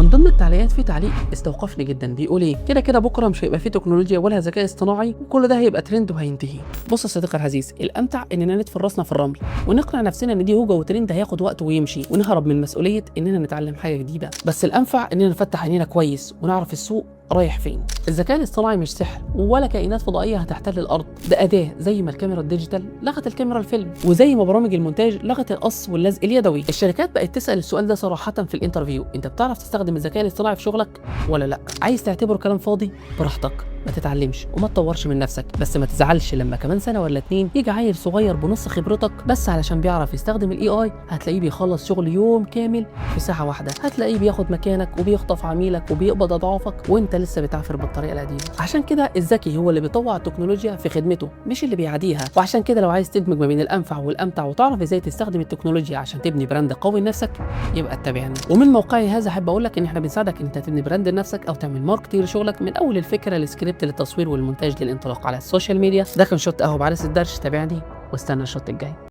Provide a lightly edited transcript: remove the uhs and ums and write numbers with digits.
من ضمن التعليقات في تعليق استوقفني جدا، بيقول ايه كده كده بكره مش هيبقى فيه تكنولوجيا ولا ذكاء اصطناعي، وكل ده هيبقى ترند وهينتهي. بص يا صديقي العزيز، الامتع اننا ندفن راسنا في الرمل ونقنع نفسنا ان دي هوجه وترند هياخد وقت ويمشي، ونهرب من مسؤوليه اننا نتعلم حاجه جديده. بس الانفع اننا نفتح عينينا كويس ونعرف السوق رايح فين. الذكاء الاصطناعي مش سحر ولا كائنات فضائيه هتحتل الارض، ده اداه زي ما الكاميرا الديجيتال لغت الكاميرا الفيلم، وزي ما برامج المونتاج لغت القص واللزق اليدوي. الشركات بقت تسال السؤال ده صراحه في الانترفيو: انت بتعرف تستخدم الذكاء الاصطناعي في شغلك ولا لا؟ عايز تعتبره كلام فاضي براحتك، ما تتعلمش وما تطورش من نفسك، بس ما تزعلش لما كمان سنه ولا اتنين يجي عيل صغير بنص خبرتك بس علشان بيعرف يستخدم الاي اي، هتلاقيه بيخلص شغل يوم كامل في ساعه واحده، هتلاقيه بياخد مكانك وبيخطف عميلك وبيقبض اضعافك وانت لسه بتعافر بالطريقه القديمه. عشان كده الذكي هو اللي بيطوع التكنولوجيا في خدمته مش اللي بيعاديها. وعشان كده لو عايز تدمج ما بين الانفع والامتع وتعرف ازاي تستخدم التكنولوجيا عشان تبني براند قوي لنفسك، يبقى اتبعني. ومن موقعي هذا احب اقول لك ان احنا بنساعدك ان انت تبني براند لنفسك او تعمل ماركتنج لشغلك من اول الفكره للسكريبت للتصوير والمونتاج للانطلاق على السوشيال ميديا. ده كان شوت قهوه بعرس الدرش، تابعني واستنى الشوت الجاي.